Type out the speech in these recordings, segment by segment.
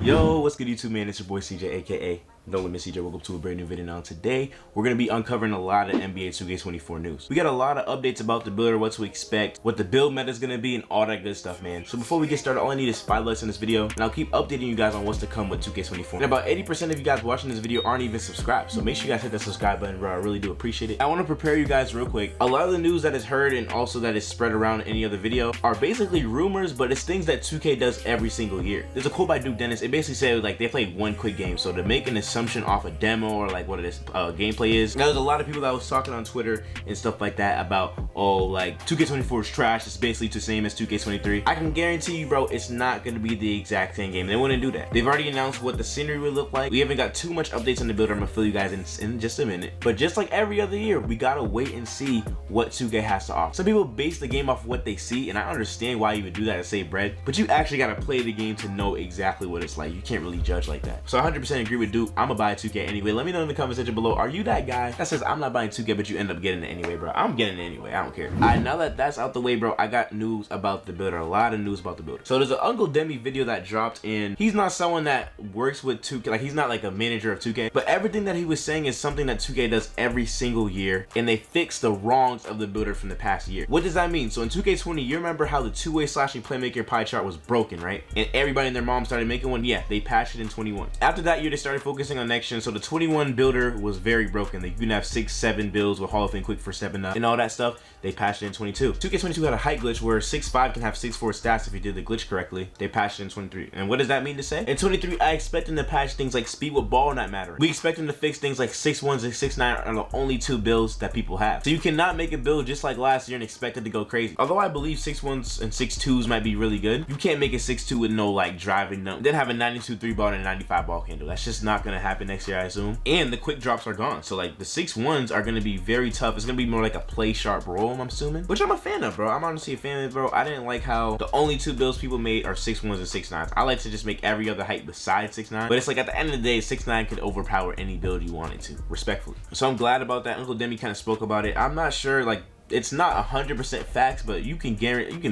Yo, what's good YouTube, man? It's your boy CJ, aka Nolimitcj. Welcome to a brand new video. Now today, we're going to be uncovering a lot of NBA 2K24 news. We got a lot of updates about the builder, what to expect, what the build meta is going to be, and all that good stuff, man. So before we get started, all I need is 5 likes in this video, and I'll keep updating you guys on what's to come with 2K24. And about 80% of you guys watching this video aren't even subscribed, so make sure you guys hit that subscribe button, bro. I really do appreciate it. I want to prepare you guys real quick. A lot of the news that is heard and also that is spread around in any other video are basically rumors, but it's things that 2K does every single year. There's a quote by Duke Dennis. It basically said like they played one quick game, so to make an assumption off a demo or like what it is gameplay is. Now, there's a lot of people that was talking on Twitter and stuff like that about, oh, like 2K24 is trash, it's basically the same as 2K23. I can guarantee you, bro, it's not going to be the exact same game. They wouldn't do that. They've already announced what the scenery would look like. We haven't got too much updates on the builder. I'm gonna fill you guys in just a minute, but just like every other year, we gotta wait and see what 2K has to offer. Some people base the game off what they see, and I understand why you would do that to save bread, but you actually gotta play the game to know exactly what it's like. You can't really judge like that. So I 100% agree with Duke. I'm gonna buy 2K anyway. Let me know in the comment section below, are you that guy that says I'm not buying 2K but you end up getting it anyway, bro? I'm getting it anyway. I don't care. Alright, now that that's out the way, bro, I got news about the builder. A lot of news about the builder. So there's an Uncle Demi video that dropped, and he's not someone that works with 2K, like he's not like a manager of 2K, but everything that he was saying is something that 2K does every single year, and they fix the wrongs of the builder from the past year. What does that mean? So in 2K20, you remember how the two-way slashing playmaker pie chart was broken, right? And everybody and their mom started making one. Yeah, they patched it in 21. After that year, they started focusing on next gen. So the 21 builder was very broken. You can have 6-7 builds with Hall of Fame quick for stepping up and all that stuff. They patched it in 22. 2K22 had a height glitch where 6'5" can have 6'4" stats if you did the glitch correctly. They patched it in 23. And what does that mean to say? In 23, I expect them to patch things like speed with ball not mattering. We expect them to fix things like 6'1s and 6'9 are the only 2 builds that people have. So you cannot make a build just like last year and expect it to go crazy. Although I believe 6'1s and 6'2s might be really good, you can't make a 6'2 with no like driving, then have a 92 3 ball and a 95 ball handle. That's just not gonna happen next year, I assume. And the quick drops are gone. So like the 6'1s are gonna be very tough. It's gonna be more like a play sharp role, I'm assuming, which I'm a fan of, bro. I'm honestly a fan of it, bro. I didn't like how the only 2 builds people made are 6'1s and 6'9s. I like to just make every other height besides 6'9, but it's like at the end of the day, 6'9 could overpower any build you wanted to, respectfully. So I'm glad about that. Uncle Demi kind of spoke about it. I'm not sure, like, it's not 100% facts, but you can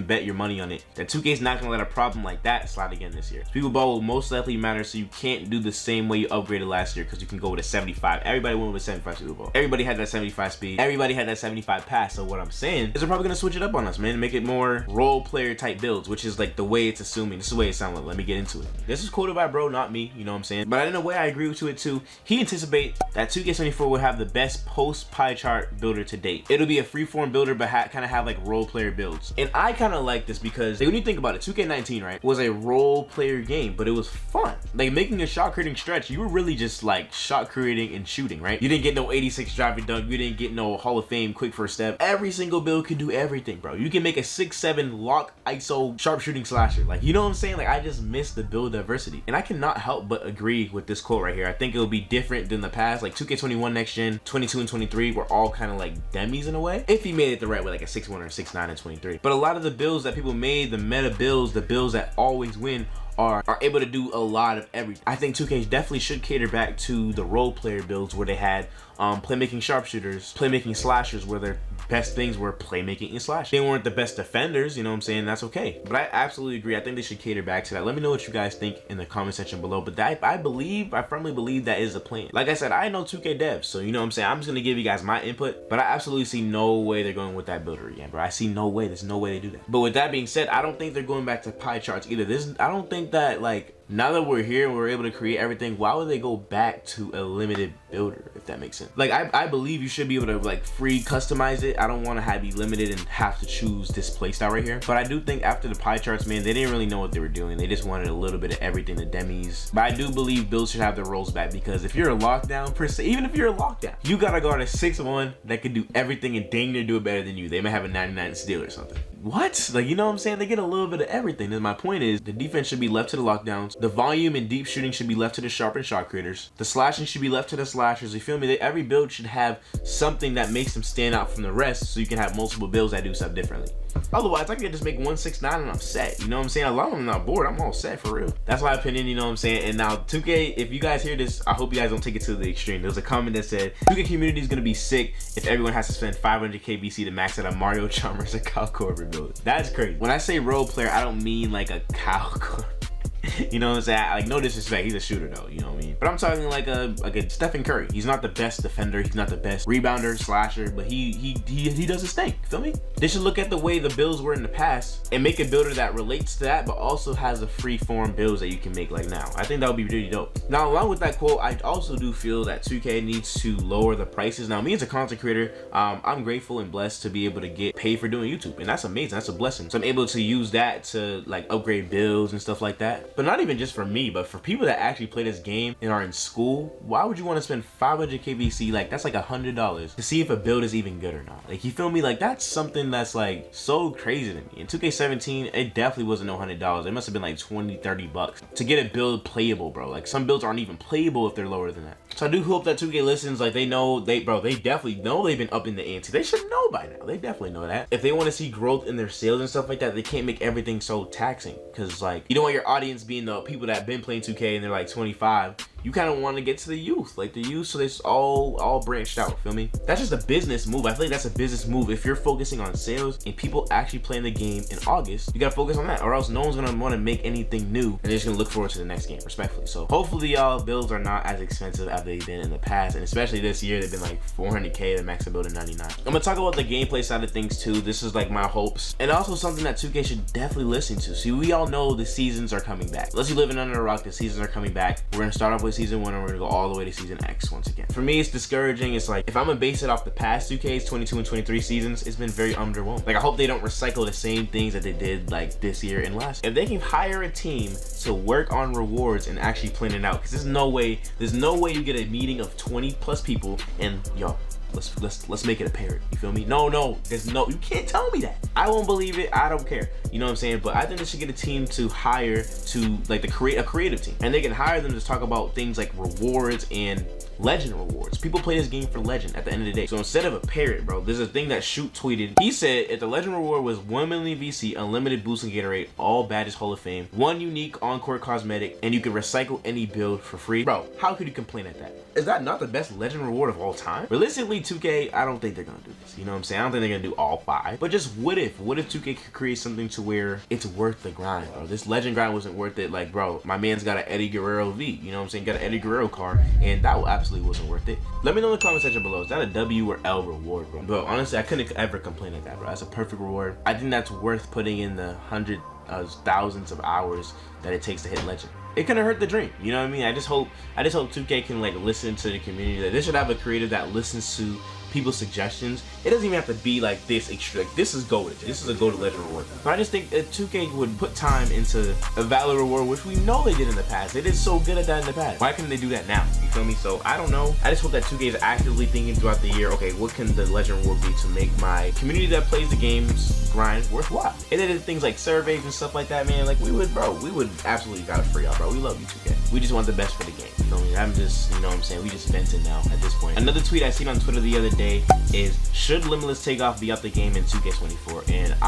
bet your money on it that 2K is not gonna let a problem like that slide again this year. Speed with ball will most likely matter, so you can't do the same way you upgraded last year, because you can go with a 75. Everybody went with 75 speed with ball. Everybody had that 75 speed. Everybody had that 75 pass. So what I'm saying is they're probably gonna switch it up on us, man, and make it more role player type builds, which is like the way it's assuming. This is the way it sounds like. Let me get into it. This is quoted by bro, not me. You know what I'm saying? But in a way, I agree to it too. He anticipates that 2K24 will have the best post pie chart builder to date. It'll be a freeform builder, but kind of have like role player builds. And I kind of like this because like, when you think about it, 2K19, right, was a role player game, but it was fun. Like making a shot creating stretch, you were really just like shot creating and shooting, right? You didn't get no 86 driving dunk, you didn't get no Hall of Fame quick first step. Every single build could do everything, bro. You can make a 6'7 lock ISO sharpshooting slasher. Like, you know what I'm saying? Like, I just miss the build diversity, and I cannot help but agree with this quote right here. I think it'll be different than the past. Like 2K21 next gen, 22 and 23 were all kind of like demis in a way, if he made it the right way, like a 6'1 or 6'9 and 23. But a lot of the builds that people made, the meta builds, the builds that always win, are able to do a lot of everything. I think 2K definitely should cater back to the role player builds where they had playmaking sharpshooters, playmaking slashers, where their best things were playmaking and slash. They weren't the best defenders, you know what I'm saying? That's okay. But I absolutely agree. I think they should cater back to that. Let me know what you guys think in the comment section below. But I firmly believe that is a plan. Like I said, I know 2K devs, so you know what I'm saying? I'm just gonna give you guys my input, but I absolutely see no way they're going with that builder again, bro. I see no way. There's no way they do that. But with that being said, I don't think they're going back to pie charts either. I don't think that, like, now that we're here and we're able to create everything, why would they go back to a limited builder, if that makes sense? Like, I believe you should be able to like free customize it. I don't want to be limited and have to choose this playstyle right here. But I do think after the pie charts, man, they didn't really know what they were doing. They just wanted a little bit of everything, the demis. But I do believe builds should have their roles back, because if you're a lockdown per se, even if you're a lockdown, you gotta guard a 6'1 that can do everything and dang near do it better than you. They may have a 99 steal or something. What? Like, you know what I'm saying? They get a little bit of everything. And my point is, the defense should be left to the lockdowns. The volume and deep shooting should be left to the sharp and shot creators. The slashing should be left to the slashers. You feel me? Every build should have something that makes them stand out from the rest, so you can have multiple builds that do stuff differently. Otherwise, I can just make 169 and I'm set. You know what I'm saying? As long as I'm not bored, I'm all set for real. That's my opinion, you know what I'm saying? And now 2K, if you guys hear this, I hope you guys don't take it to the extreme. There was a comment that said, 2K community is gonna be sick if everyone has to spend 500k BC to max out a Mario Chalmers or Kyle Korver build. That's crazy. When I say role player, I don't mean like a Kyle Korver. You know what I'm saying? Like, no disrespect, he's a shooter though, you know what I mean? But I'm talking like a Stephen Curry. He's not the best defender, he's not the best rebounder, slasher, but he does his thing, feel me? They should look at the way the builds were in the past and make a builder that relates to that, but also has a free form builds that you can make like now. I think that would be really dope. Now, along with that quote, I also do feel that 2K needs to lower the prices. Now, me as a content creator, I'm grateful and blessed to be able to get paid for doing YouTube, and that's amazing, that's a blessing. So I'm able to use that to like upgrade builds and stuff like that. But not even just for me, but for people that actually play this game and are in school, why would you want to spend 500 KBC? Like, that's like $100 to see if a build is even good or not. Like, you feel me? Like, that's something that's like so crazy to me. In 2K17, it definitely wasn't no $100. It must have been like 20, 30 bucks to get a build playable, bro. Like, some builds aren't even playable if they're lower than that. So I do hope that 2K listens. Like, they know, they definitely know they've been upping the ante. They should know by now. They definitely know that. If they want to see growth in their sales and stuff like that, they can't make everything so taxing. Cause like, you don't want your audience being the people that have been playing 2K and they're like 25. You kind of want to get to the youth, like the youth, so it's all branched out, feel me? That's just a business move. I feel like that's a business move. If you're focusing on sales and people actually playing the game in August, you gotta focus on that, or else no one's gonna want to make anything new and they're just gonna look forward to the next game, respectfully. So hopefully y'all builds are not as expensive as they've been in the past, and especially this year they've been like 400K, the max build at 99. I'm gonna talk about the gameplay side of things too. This is like my hopes, and also something that 2K should definitely listen to. See, we all know the seasons are coming back. Unless you're living under a rock, the seasons are coming back. We're gonna start off with season 1 and we're gonna go all the way to season X once again. For me, it's discouraging. It's like, if I'm gonna base it off the past 2K's 22 and 23 seasons, it's been very underwhelming. Like, I hope they don't recycle the same things that they did like this year and last. If they can hire a team to work on rewards and actually plan it out, because there's no way you get a meeting of 20 plus people and yo, let's make it a parrot. You feel me? No, you can't tell me that. I won't believe it. I don't care. You know what I'm saying? But I think they should get a team to hire to like a creative team, and they can hire them to talk about things like rewards and legend rewards. People play this game for legend at the end of the day. So instead of a parrot, bro, there's a thing that Shoot tweeted. He said if the legend reward was 1 million VC, unlimited boost in Gatorade, all badges Hall of Fame, 1 unique encore cosmetic, and you can recycle any build for free. Bro, how could you complain at that? Is that not the best legend reward of all time? Realistically, 2K, I don't think they're gonna do this. You know what I'm saying? I don't think they're gonna do all 5. But just what if 2K could create something to where it's worth the grind, bro? This legend grind wasn't worth it. Like, bro, my man's got an Eddie Guerrero V. You know what I'm saying? Got an Eddie Guerrero car, and that absolutely wasn't worth it. Let me know in the comment section below. Is that a W or L reward, bro? But honestly, I couldn't ever complain at that, bro. That's a perfect reward. I think that's worth putting in the thousands of hours that it takes to hit legend. It couldn't hurt the dream, you know what I mean? I just hope 2K can like listen to the community. That they should have a creator that listens to people's suggestions. It doesn't even have to be like this extra, like this is goated. This is a goated legend reward. But I just think that 2K would put time into a valid reward, which we know they did in the past. They did so good at that in the past. Why couldn't they do that now? You feel me? So I don't know. I just hope that 2K is actively thinking throughout the year, okay, what can the legend reward be to make my community that plays the games grind worthwhile? And they did things like surveys and stuff like that, man. Like we would absolutely got it for y'all, bro. We love you, 2K. We just want the best for the game. You know me? I'm just, you know what I'm saying? We just venting now at this point. Another tweet I seen on Twitter the other day is, should Limitless Takeoff be out the game in 2K24? And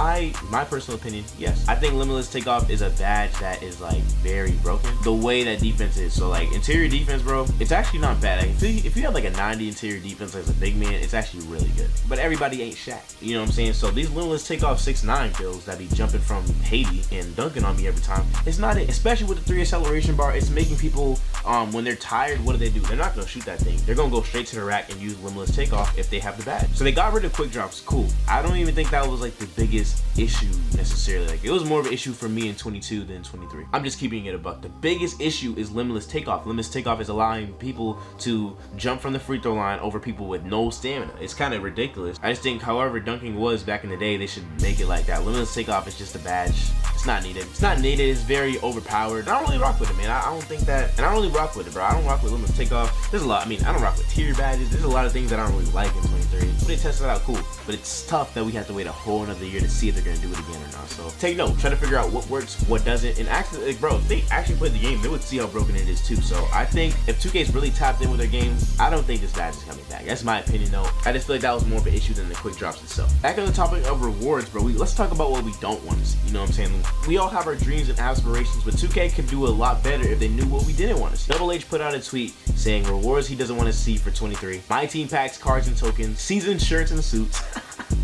my personal opinion, yes. I think Limitless Takeoff is a badge that is like very broken. The way that defense is, so like interior defense, bro, it's actually not bad. Like, if you have like a 90 interior defense as a big man, it's actually really good. But everybody ain't Shaq. You know what I'm saying? So these Limitless Takeoff 6'9" builds that be jumping from Haiti and dunking on me every time, it's not it. Especially with the 3 acceleration bar, it's making people, when they're tired, what do? They're not gonna shoot that thing. They're gonna go straight to the rack and use Limitless Takeoff if they have the badge. So they got rid of quick drops, cool. I don't even think that was like the biggest issue necessarily. Like, it was more of an issue for me in 22 than 23. I'm just keeping it a buck. The biggest issue is Limitless Takeoff. Limitless Takeoff is allowing people to jump from the free throw line over people with no stamina. It's kind of ridiculous. I just think, however dunking was back in the day, they should make it like that. Limitless Takeoff is just a badge. It's not needed. It's not needed. It's very overpowered. I don't really rock with it, man. I don't think that, and I don't really rock with it, bro. I don't rock with Limitless Takeoff. There's a lot. I mean, I don't rock with tier badges. There's a lot of things that I don't really like in 23. But they tested it out, cool. But it's tough that we have to wait a whole another year to see if they're gonna do it again or not. So take note. Try to figure out what works, what doesn't, and actually, like, bro, if they actually played the game, they would see how broken it is too. So I think if 2K's really tapped in with their game, I don't think this badge is coming back. That's my opinion, though. I just feel like that was more of an issue than the quick drops itself. Back on the topic of rewards, bro, let's talk about what we don't want to see. You know what I'm saying? We all have our dreams and aspirations, but 2K could do a lot better if they knew what we didn't want to see. Double H put out a tweet saying rewards he doesn't want to see for 23. My team packs, cards and tokens, season shirts and suits,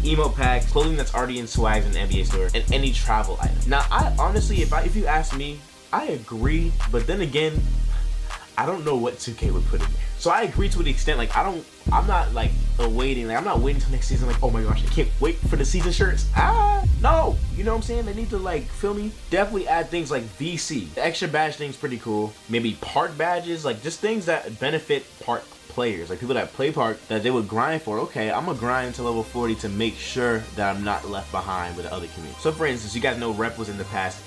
emote packs, clothing that's already in swags in the NBA store, and any travel item. Now, I honestly, if you ask me, I agree, but then again, I don't know what 2K would put in there. So I agree to the extent, like, I'm not like awaiting, like, I'm not waiting till next season, like, oh my gosh, I can't wait for the season shirts. No, you know what I'm saying? They need to, like, feel me? Definitely add things like VC. The extra badge thing's pretty cool. Maybe park badges, like, just things that benefit park players, like people that play park, that they would grind for. Okay, I'm gonna grind to level 40 to make sure that I'm not left behind with the other community. So for instance, you guys know rep was in the past.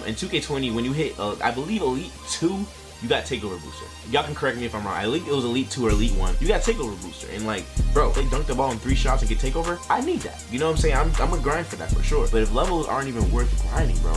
In 2K20, when you hit, I believe Elite 2, you got takeover booster. Y'all can correct me if I'm wrong. I think it was Elite 2 or Elite 1. You got takeover booster. And like, bro, they dunk the ball in 3 shots and get takeover. I need that. You know what I'm saying? I'm gonna grind for that for sure. But if levels aren't even worth grinding, bro,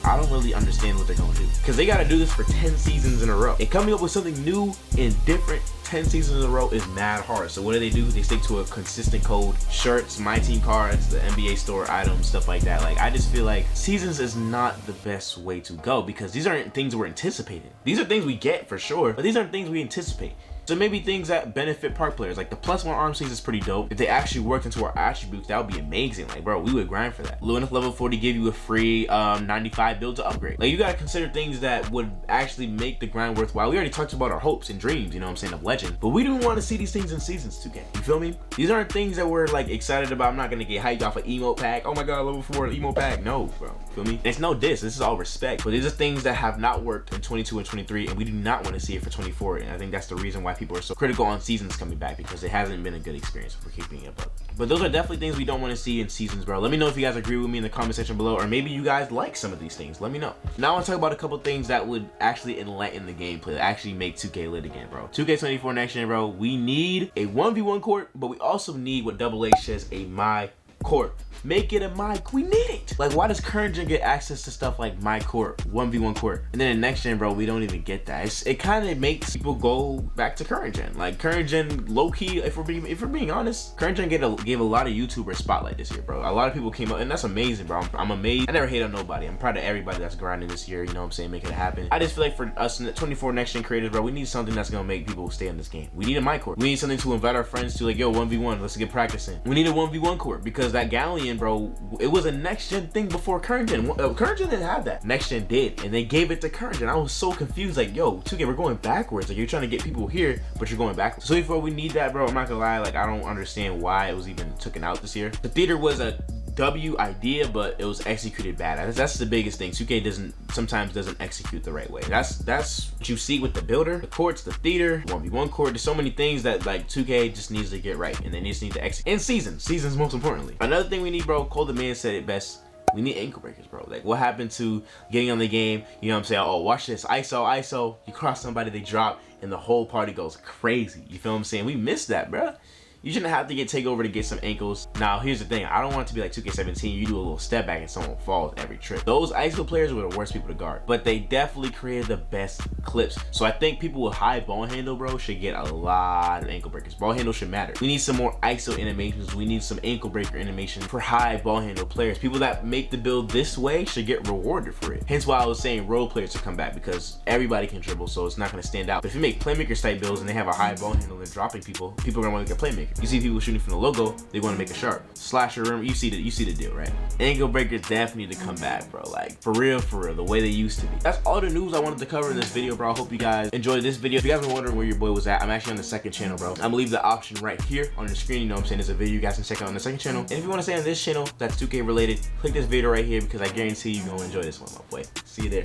I don't really understand what they're gonna do. Because they gotta do this for 10 seasons in a row. And coming up with something new and different 10 seasons in a row is mad hard. So what do? They stick to a consistent code. Shirts, my team cards, the NBA store items, stuff like that. Like, I just feel like seasons is not the best way to go, because these aren't things we're anticipating. These are things we get for sure, but these aren't things we anticipate. So maybe things that benefit park players, like the +1 arm sleeves is pretty dope. If they actually worked into our attributes, that would be amazing. Like, bro, we would grind for that. Low enough level 40 give you a free 95 build to upgrade. Like, you gotta consider things that would actually make the grind worthwhile. We already talked about our hopes and dreams, you know what I'm saying, of legend, but we don't want to see these things in seasons 2K. You feel me? These aren't things that we're like excited about. I'm not gonna get hyped off an emote pack. Oh my god, level 4 emote pack. No, bro. Feel me? It's no diss. This is all respect. But these are things that have not worked in 22 and 23, and we do not want to see it for 24. And I think that's the reason why people are so critical on seasons coming back, because it hasn't been a good experience for keeping it up. But those are definitely things we don't want to see in seasons, bro. Let me know if you guys agree with me in the comment section below, or maybe you guys like some of these things. Let me know. Now I want to talk about a couple things that would actually enlighten the gameplay, that actually make 2K lit again, bro. 2K24 next gen, bro. We need a 1v1 court, but we also need what Double H says, a my court. Make it a my, we need it. Like, why does current gen get access to stuff like my court, 1v1 court, and then in next gen, bro, we don't even get that? It kind of makes people go back to current gen. Like, current gen, low key, if we're being honest, current gen gave a lot of YouTubers spotlight this year, bro. A lot of people came up, and that's amazing, bro. I'm amazed. I never hate on nobody. I'm proud of everybody that's grinding this year, you know what I'm saying, making it happen. I just feel like for us in the 24 next gen creators, bro, we need something that's gonna make people stay in this game. We need a my court. We need something to invite our friends to, like, yo, 1v1, let's get practicing. We need a 1v1 court, because that Galleon, bro, it was a next gen thing before current gen. Current gen didn't have that. Next gen did, and they gave it to current gen. I was so confused, like, yo, 2K, we're going backwards. Like, you're trying to get people here, but you're going backwards. So before we need that, bro, I'm not gonna lie, like, I don't understand why it was even taken out this year. The theater was a W idea, but it was executed bad. That's the biggest thing. 2K sometimes doesn't execute the right way. That's what you see with the builder, the courts, the theater, 1v1 court. There's so many things that, like, 2K just needs to get right, and they just need to execute. And seasons most importantly. Another thing we need, bro, Cole the Man said it best. We need ankle breakers, bro. Like, what happened to getting on the game? You know what I'm saying? Oh, watch this. ISO. You cross somebody, they drop, and the whole party goes crazy. You feel what I'm saying? We missed that, bro. You shouldn't have to get takeover to get some ankles. Now, here's the thing. I don't want it to be like 2K17. You do a little step back and someone falls every trip. Those ISO players were the worst people to guard, but they definitely created the best clips. So I think people with high ball handle, bro, should get a lot of ankle breakers. Ball handle should matter. We need some more ISO animations. We need some ankle breaker animation for high ball handle players. People that make the build this way should get rewarded for it. Hence why I was saying role players should come back, because everybody can dribble, so it's not going to stand out. But if you make playmakers type builds and they have a high ball handle and dropping people, people are going to want to make a playmaker. You see people shooting from the logo, they want to make a sharp slasher room. You see the deal, right? Ankle breakers definitely need to come back, bro. Like, for real, the way they used to be. That's all the news I wanted to cover in this video, bro. I hope you guys enjoyed this video. If you guys were wondering where your boy was at, I'm actually on the second channel, bro. I'm gonna leave the option right here on the screen. You know what I'm saying? There's a video you guys can check out on the second channel. And if you want to stay on this channel that's 2K related, click this video right here, because I guarantee you're gonna enjoy this one, my boy. See you there.